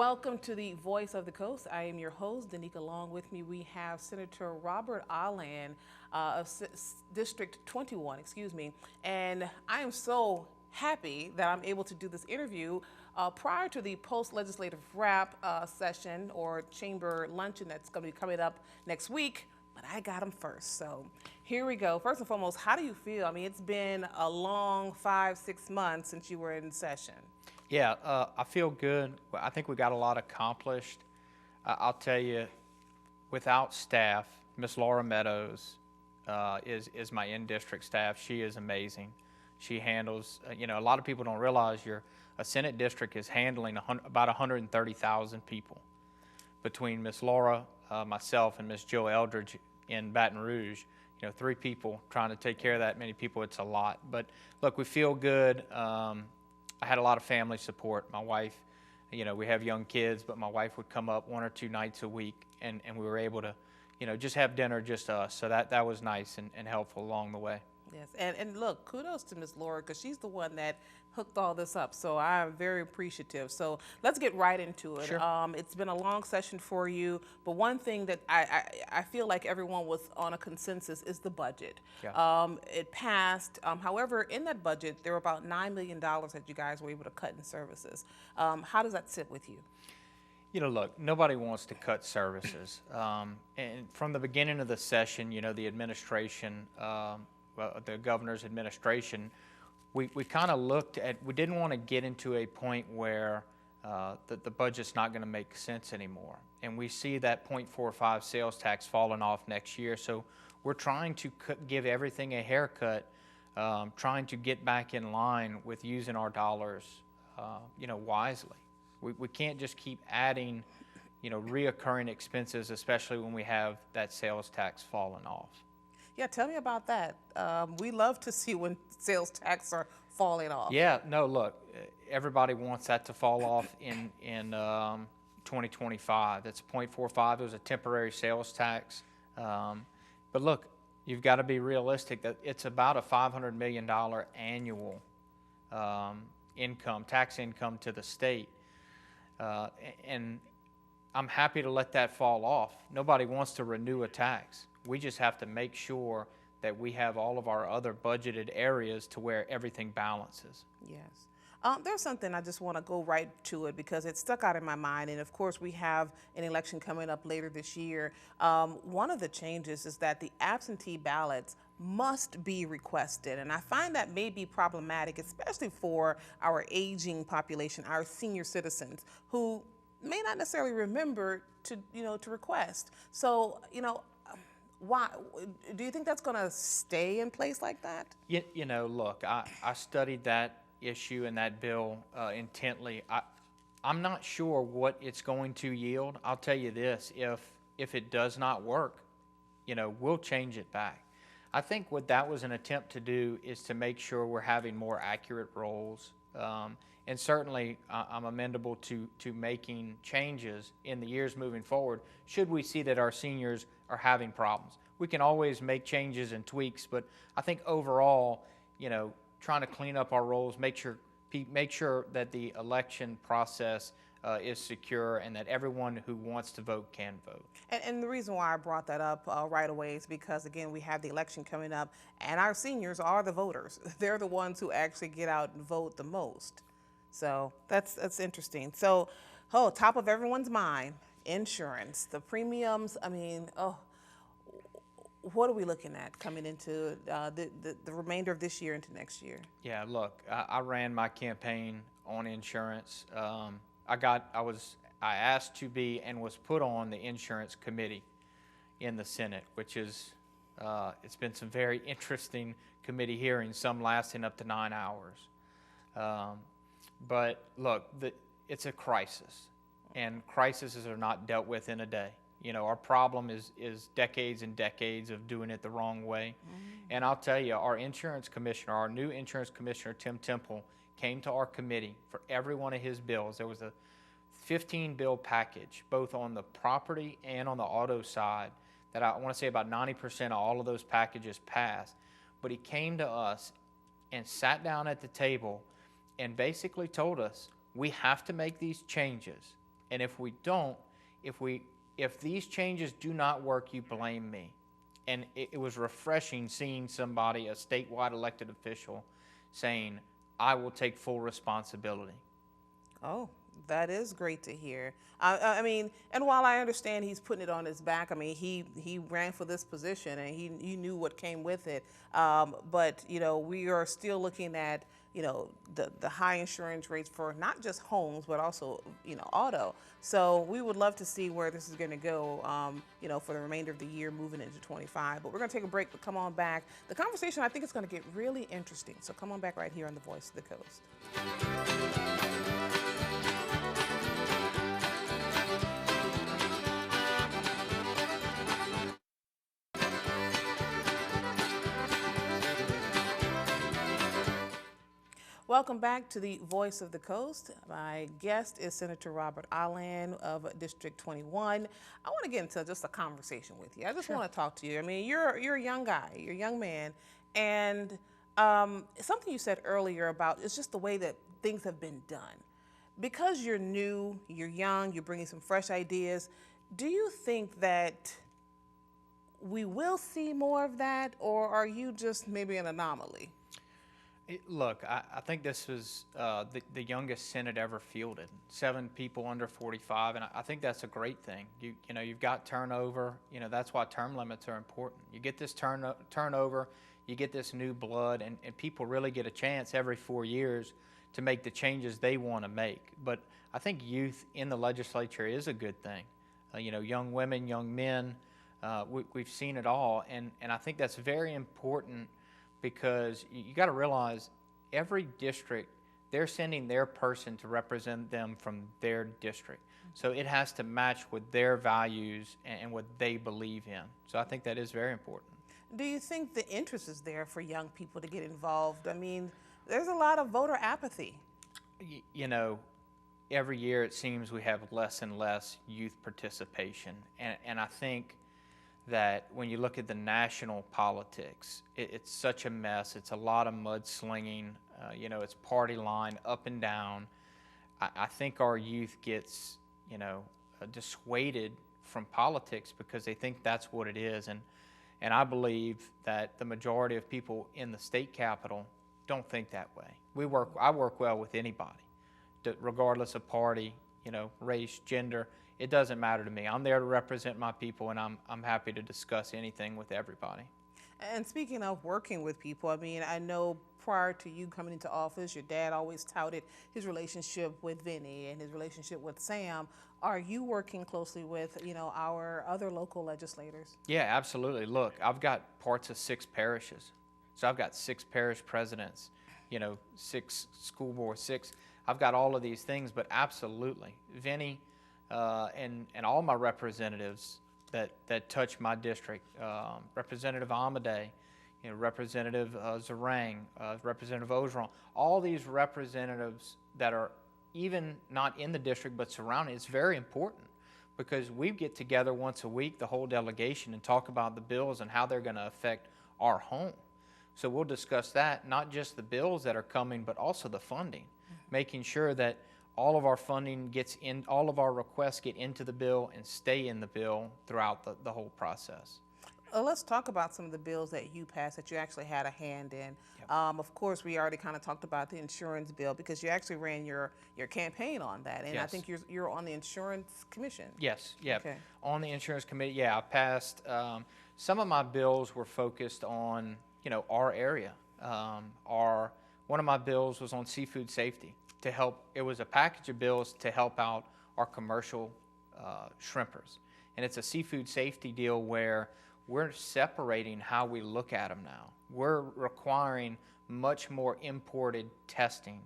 Welcome to the Voice of the Coast. I am your host, Danica. Along with me, we have Senator Robert Allain of District 21, and I am so happy that I'm able to do this interview prior to the post-legislative wrap session or chamber luncheon that's going to be coming up next week, but I got them first. So here we go. First and foremost, how do you feel? I mean, it's been a long 5-6 months since you were in session. Yeah, I feel good. I think we got a lot accomplished. I'll tell you, without staff, Miss Laura Meadows is my in-district staff. She is amazing. She handles, a lot of people don't realize a Senate district is handling about 130,000 people. Between Miss Laura, myself, and Miss Joe Eldridge in Baton Rouge, 3 people trying to take care of that many people, it's a lot. But look, we feel good. I had a lot of family support. My wife, we have young kids, but my wife would come up 1 or 2 nights a week, and we were able to, just have dinner just us. So that was nice and helpful along the way. Yes, and look, kudos to Miss Laura, because she's the one that hooked all this up, so I'm very appreciative. So let's get right into it. Sure. It's been a long session for you, but one thing that I feel like everyone was on a consensus is the budget. Yeah. It passed. However, in that budget, there were about $9 million that you guys were able to cut in services. How does that sit with you? Look, nobody wants to cut services. And from the beginning of the session, the administration, the governor's administration, we kind of looked at, we didn't want to get into a point where the budget's not going to make sense anymore. And we see that 0.45 sales tax falling off next year. So we're trying to give everything a haircut, trying to get back in line with using our dollars, wisely. We can't just keep adding, reoccurring expenses, especially when we have that sales tax falling off. Yeah, tell me about that. We love to see when sales tax are falling off. Yeah, no, look, everybody wants that to fall off in 2025. That's 0.45. It was a temporary sales tax. But look, you've got to be realistic that it's about a $500 million annual tax income to the state. And I'm happy to let that fall off. Nobody wants to renew a tax. We just have to make sure that we have all of our other budgeted areas to where everything balances. Yes. There's something I just want to go right to it because it stuck out in my mind. And of course, we have an election coming up later this year. One of the changes is that the absentee ballots must be requested. And I find that may be problematic, especially for our aging population, our senior citizens who may not necessarily remember to request. So, why do you think that's going to stay in place like that? Look, I studied that issue and that bill intently. I'm not sure what it's going to yield. I'll tell you this, if it does not work, we'll change it back. I think what that was an attempt to do is to make sure we're having more accurate rolls. And certainly I'm amendable to making changes in the years moving forward should we see that our seniors are having problems. We can always make changes and tweaks, but I think overall, trying to clean up our rolls, make sure that the election process is secure and that everyone who wants to vote can vote. And the reason why I brought that up right away is because, again, we have the election coming up, and our seniors are the voters. They're the ones who actually get out and vote the most. So that's interesting. So, top of everyone's mind, insurance, the premiums. I mean, what are we looking at coming into the remainder of this year into next year? Yeah, look, I ran my campaign on insurance. I asked to be and was put on the insurance committee in the Senate, which is it's been some very interesting committee hearings, some lasting up to 9 hours. But look, it's a crisis, and crises are not dealt with in a day. Our problem is decades and decades of doing it the wrong way. Mm-hmm. And I'll tell you, our new insurance commissioner, Tim Temple, came to our committee for every one of his bills. There was a 15-bill package, both on the property and on the auto side, that I want to say about 90% of all of those packages passed. But he came to us and sat down at the table and basically told us, we have to make these changes And if we don't, if these changes do not work, you blame me. And it was refreshing seeing somebody, a statewide elected official, saying, I will take full responsibility. Oh, that is great to hear. I mean, and while I understand he's putting it on his back, I mean, he ran for this position and he knew what came with it. But you know, we are still looking at, you know, the high insurance rates for not just homes but also, you know, auto. So we would love to see where this is going to go, you know, for the remainder of the year, moving into 25. But we're going to take a break. But come on back. The conversation, I think, is going to get really interesting. So come on back right here on the Voice of the Coast. Welcome back to the Voice of the Coast. My guest is Senator Robert Allain of District 21. I want to get into just a conversation with you. I just want to talk to you. I mean, you're a young guy, you're a young man, and something you said earlier about it's just the way that things have been done. Because you're new, you're young, you're bringing some fresh ideas. Do you think that we will see more of that, or are you just maybe an anomaly? Look, I think this was the youngest Senate ever fielded, 7 people under 45, and I think that's a great thing. You know, you've got turnover. You know, that's why term limits are important. You get this turnover, you get this new blood, and people really get a chance every 4 years to make the changes they want to make. But I think youth in the legislature is a good thing. You know, young women, young men, we've seen it all, and I think that's very important. Because you got to realize every district, they're sending their person to represent them from their district. So it has to match with their values and what they believe in. So I think that is very important. Do you think the interest is there for young people to get involved? I mean, there's a lot of voter apathy. You know, every year it seems we have less and less youth participation. And I think that when you look at the national politics, it's such a mess. It's a lot of mudslinging. You know, it's party line up and down. I think our youth gets, you know, dissuaded from politics because they think that's what it is. And I believe that the majority of people in the state capitol don't think that way. I work well with anybody, regardless of party, you know, race, gender. It doesn't matter to me. I'm there to represent my people, and I'm happy to discuss anything with everybody. And speaking of working with people, I mean, I know prior to you coming into office, your dad always touted his relationship with Vinny and his relationship with Sam. Are you working closely with, you know, our other local legislators? Yeah, absolutely. Look, I've got parts of 6 parishes. So I've got 6 parish presidents, you know, 6 school boards, 6. I've got all of these things, but absolutely. Vinny, and all my representatives that touch my district, Representative Amadei, you know, Representative Zarang, Representative Ogeron, all these representatives that are even not in the district but surrounding, it's very important because we get together once a week, the whole delegation, and talk about the bills and how they're going to affect our home. So we'll discuss that, not just the bills that are coming, but also the funding, making sure that all of our funding gets in, all of our requests get into the bill and stay in the bill throughout the whole process. Let's talk about some of the bills that you passed that you actually had a hand in. Yep. Of course, we already kind of talked about the insurance bill because you actually ran your campaign on that, and Yes. I think you're on the insurance commission. Yes, yeah. Okay. On the insurance committee, yeah, I passed. Some of my bills were focused on, you know, our area. One of my bills was on seafood safety to help. It was a package of bills to help out our commercial shrimpers, and it's a seafood safety deal where we're separating how we look at them now. We're requiring much more imported testing.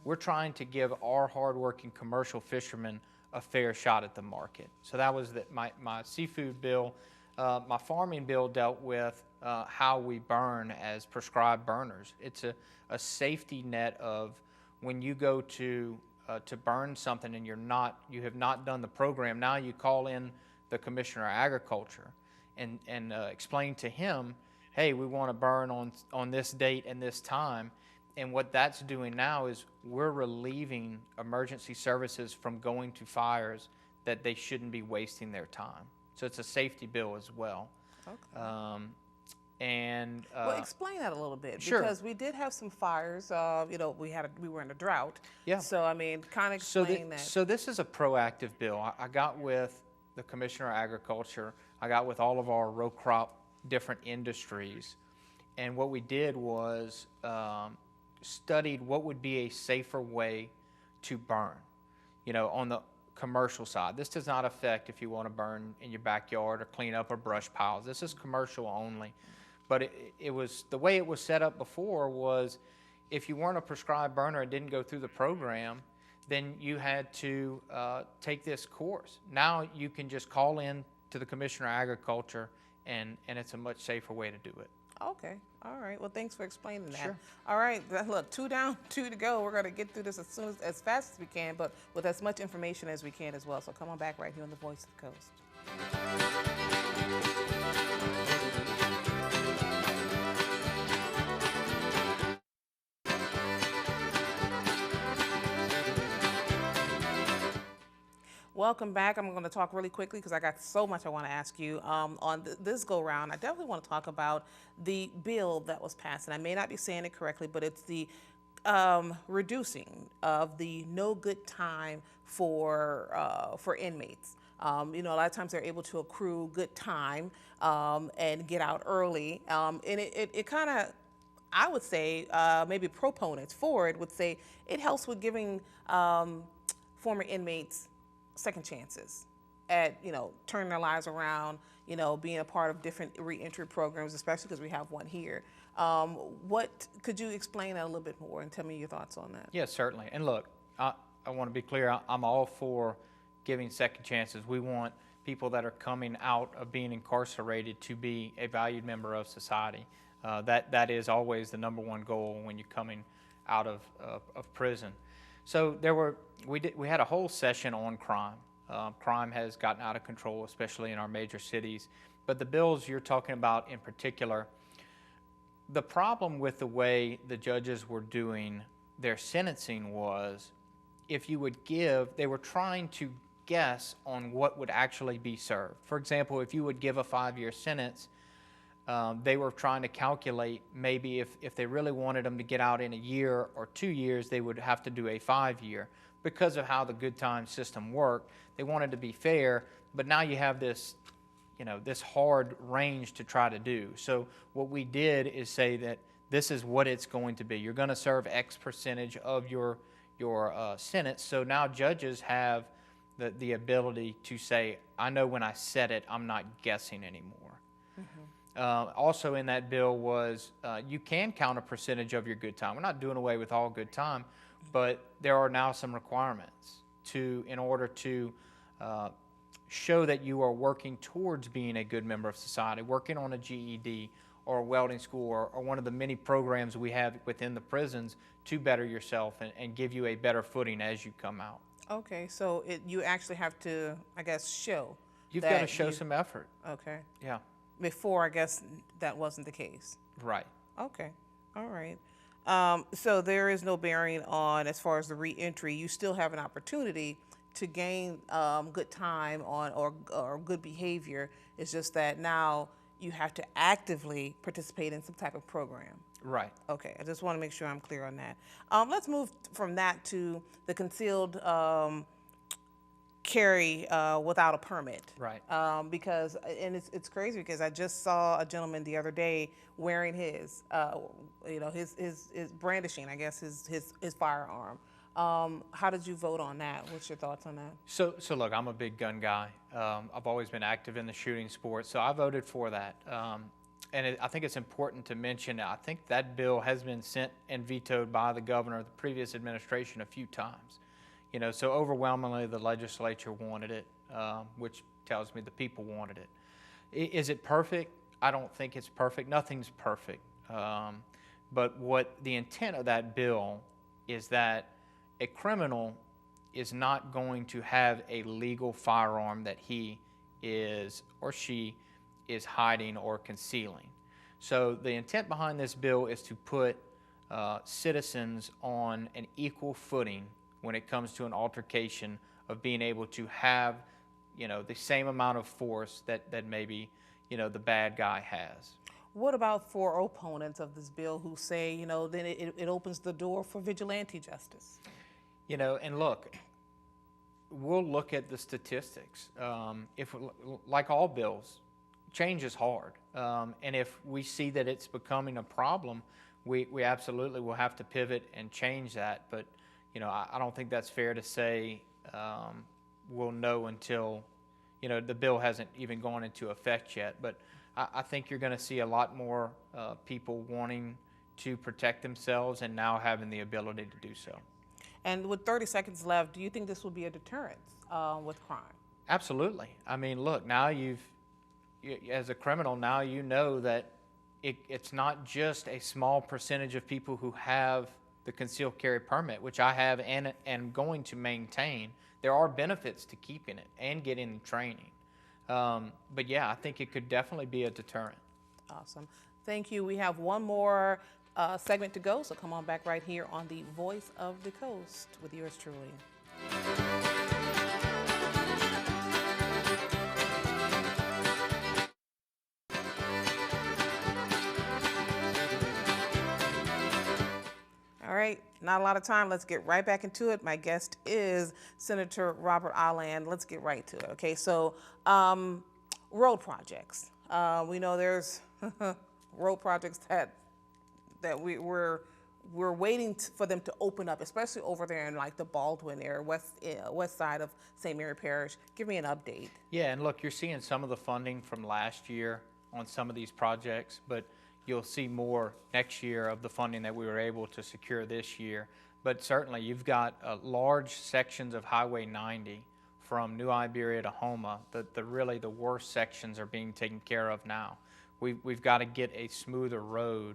We're trying to give our hardworking commercial fishermen a fair shot at the market. So that was my seafood bill. My farming bill dealt with how we burn as prescribed burners. It's a safety net of when you go to burn something and you have not done the program. Now you call in the Commissioner of Agriculture and explain to him, hey, we want to burn on this date and this time, And what that's doing now is we're relieving emergency services from going to fires that they shouldn't be wasting their time. So it's a safety bill as well. Okay. Well, explain that a little bit, Sure. because we did have some fires. We were in a drought. Yeah. So I mean, kind of explain that. So this is a proactive bill. I got with the Commissioner of Agriculture. I got with all of our row crop different industries, and what we did was studied what would be a safer way to burn. On the commercial side, this does not affect if you want to burn in your backyard or clean up or brush piles. This is commercial only. But it was the way it was set up before was if you weren't a prescribed burner and didn't go through the program, then you had to take this course. Now you can just call in to the Commissioner of Agriculture, and it's a much safer way to do it. Okay. All right. Well, thanks for explaining that. Sure. All right. Look, 2 down, 2 to go. We're going to get through this as fast as we can, but with as much information as we can as well. So come on back right here on the Voice of the Coast. Welcome back. I'm going to talk really quickly because I got so much I want to ask you. On this go round, I definitely want to talk about the bill that was passed. And I may not be saying it correctly, but it's the reducing of the no good time for inmates. A lot of times they're able to accrue good time and get out early. And it kind of, I would say, maybe proponents for it would say it helps with giving former inmates second chances at, turning their lives around, being a part of different reentry programs, especially because we have one here. What could you explain that a little bit more and tell me your thoughts on that? Yes, certainly. And look, I want to be clear. I'm all for giving second chances. We want people that are coming out of being incarcerated to be a valued member of society. That is always the #1 goal when you're coming out of prison. So we had a whole session on crime. Crime has gotten out of control, especially in our major cities. But the bills you're talking about in particular, the problem with the way the judges were doing their sentencing was if you would they were trying to guess on what would actually be served. For example, if you would give a 5-year sentence, they were trying to calculate maybe if they really wanted them to get out in a year or 2 years, they would have to do a 5-year. Because of how the good time system worked, they wanted to be fair, but now you have this, this hard range to try to do. So what we did is say that this is what it's going to be. You're going to serve X percentage of your sentence. So now judges have the ability to say, I know when I set it, I'm not guessing anymore. Also in that bill was you can count a percentage of your good time. We're not doing away with all good time, but there are now some requirements in order to show that you are working towards being a good member of society, working on a GED or a welding school or one of the many programs we have within the prisons to better yourself and give you a better footing as you come out. Okay, so you actually have to, I guess, show. You've got to show some effort. Okay. Yeah. Before, I guess, that wasn't the case. Right. Okay. All right. So there is no bearing on, as far as the reentry, you still have an opportunity to gain good time or good behavior. It's just that now you have to actively participate in some type of program. Right. Okay. I just want to make sure I'm clear on that. Let's move from that to the concealed carry without a permit. Right. Because, and it's crazy because I just saw a gentleman the other day wearing his brandishing, I guess, his firearm. How did you vote on that? What's your thoughts on that? So look, I'm a big gun guy. I've always been active in the shooting sport, so I voted for that. I think it's important to mention, I think that bill has been sent and vetoed by the governor of the previous administration a few times. So overwhelmingly the legislature wanted it, which tells me the people wanted it. Is it perfect? I don't think it's perfect. Nothing's perfect. But what the intent of that bill is that a criminal is not going to have a legal firearm that he is or she is hiding or concealing. So the intent behind this bill is to put citizens on an equal footing when it comes to an altercation of being able to have, the same amount of force that maybe, the bad guy has. What about for opponents of this bill who say, then it opens the door for vigilante justice? And look, we'll look at the statistics. If, like all bills, change is hard. And if we see that it's becoming a problem, we absolutely will have to pivot and change that. But, I don't think that's fair to say we'll know until, the bill hasn't even gone into effect yet. But I think you're going to see a lot more people wanting to protect themselves and now having the ability to do so. And with 30 seconds left, do you think this will be a deterrent with crime? Absolutely. I mean, look, now as a criminal, now you know that it's not just a small percentage of people who have the concealed carry permit, which I have and am going to maintain. There are benefits to keeping it and getting training. But yeah, I think it could definitely be a deterrent. Awesome. Thank you. We have one more segment to go, so come on back right here on the Voice of the Coast with yours truly. All right, not a lot of time. Let's get right back into it. My guest is Senator Robert Allain. Let's get right to it. Okay, so road projects. We know there's road projects that we're waiting for them to open up, especially over there in like the Baldwin area, west side of St. Mary Parish. Give me an update. Yeah, and look, you're seeing some of the funding from last year on some of these projects, but you'll see more next year of the funding that we were able to secure this year. But certainly you've got large sections of Highway 90 from New Iberia to Houma. Really the worst sections are being taken care of now. We've got to get a smoother road,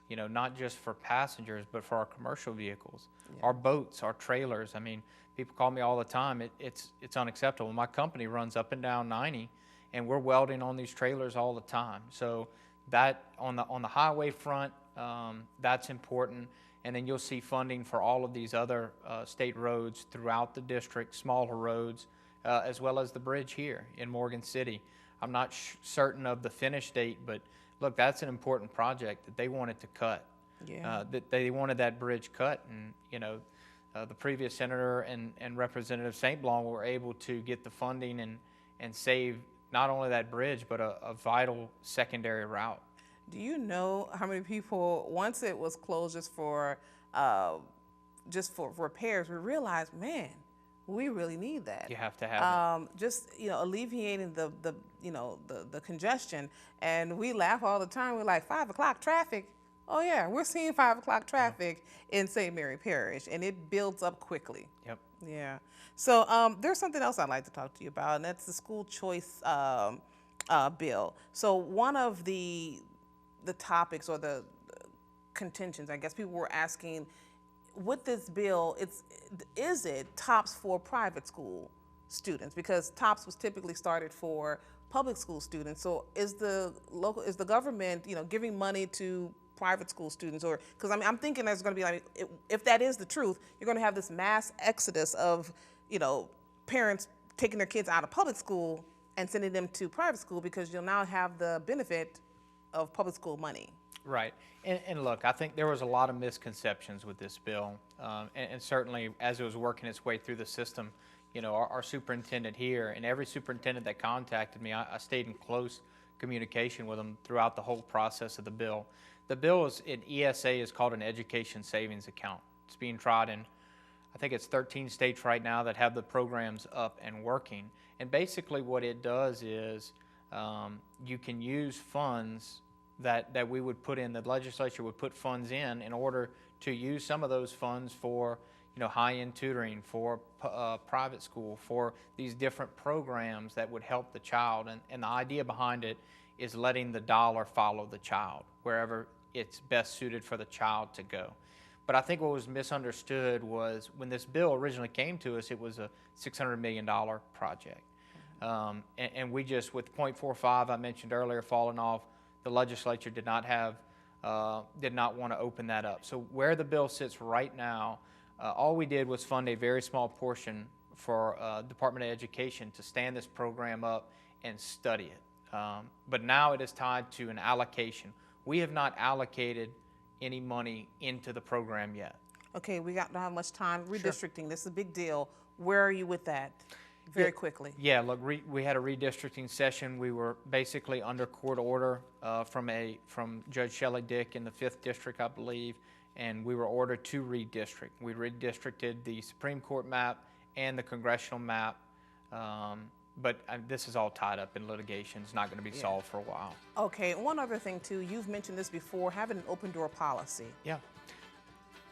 not just for passengers, but for our commercial vehicles, our boats, our trailers. I mean, people call me all the time. It's unacceptable. My company runs up and down 90, and we're welding on these trailers all the time. So that on the highway front, that's important. And then you'll see funding for all of these other state roads throughout the district, smaller roads, as well as the bridge here in Morgan City. I'm not certain of the finish date, but look, that's an important project that they wanted to cut. Yeah. That they wanted that bridge cut, and the previous senator and Representative St. Blanc were able to get the funding and save not only that bridge, but a vital secondary route. Do you know how many people, once it was closed just for repairs, we realized, man, we really need that. You have to have it. Just alleviating the congestion, and we laugh all the time. We're like 5 o'clock traffic. Oh yeah, we're seeing 5 o'clock traffic in St. Mary Parish, and it builds up quickly. Yep. Yeah. So there's something else I'd like to talk to you about, and that's the school choice bill. So one of the topics or the contentions, I guess people were asking, with this bill, is it TOPS for private school students? Because TOPS was typically started for public school students. So is the government, giving money to private school students? Or because I'm thinking there's going to be like, if that is the truth, you're going to have this mass exodus of parents taking their kids out of public school and sending them to private school because you'll now have the benefit of public school money. Right. And look, I think there was a lot of misconceptions with this bill. And certainly as it was working its way through the system, our superintendent here and every superintendent that contacted me, I stayed in close communication with them throughout the whole process of the bill. The bill in ESA is called an education savings account. It's being tried in, I think it's 13 states right now that have the programs up and working. And basically what it does is you can use funds that we would put in, the legislature would put funds in order to use some of those funds for high-end tutoring, for private school, for these different programs that would help the child. And the idea behind it is letting the dollar follow the child wherever it's best suited for the child to go. But I think what was misunderstood was when this bill originally came to us, it was a $600 million project. And we just, with 0.45 I mentioned earlier falling off, the legislature did not have did not want to open that up. So where the bill sits right now, all we did was fund a very small portion for Department of Education to stand this program up and study it. But now it is tied to an allocation. We have not allocated any money into the program yet. Okay, we don't have much time. Redistricting, this is a big deal. Where are you with that? Very quickly. Yeah, look, we had a redistricting session. We were basically under court order from Judge Shelley Dick in the 5th District, I believe, and we were ordered to redistrict. We redistricted the Supreme Court map and the congressional map, but this is all tied up in litigation. It's not going to be solved for a while. Okay, one other thing too, you've mentioned this before, having an open door policy. Yeah.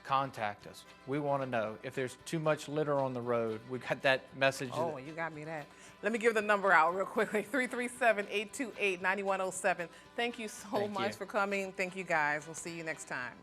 Contact us. We want to know if there's too much litter on the road. We got that message. Oh, you got me that. Let me give the number out real quickly, 337-828-9107. Thank you so much for coming. Thank you guys. We'll see you next time.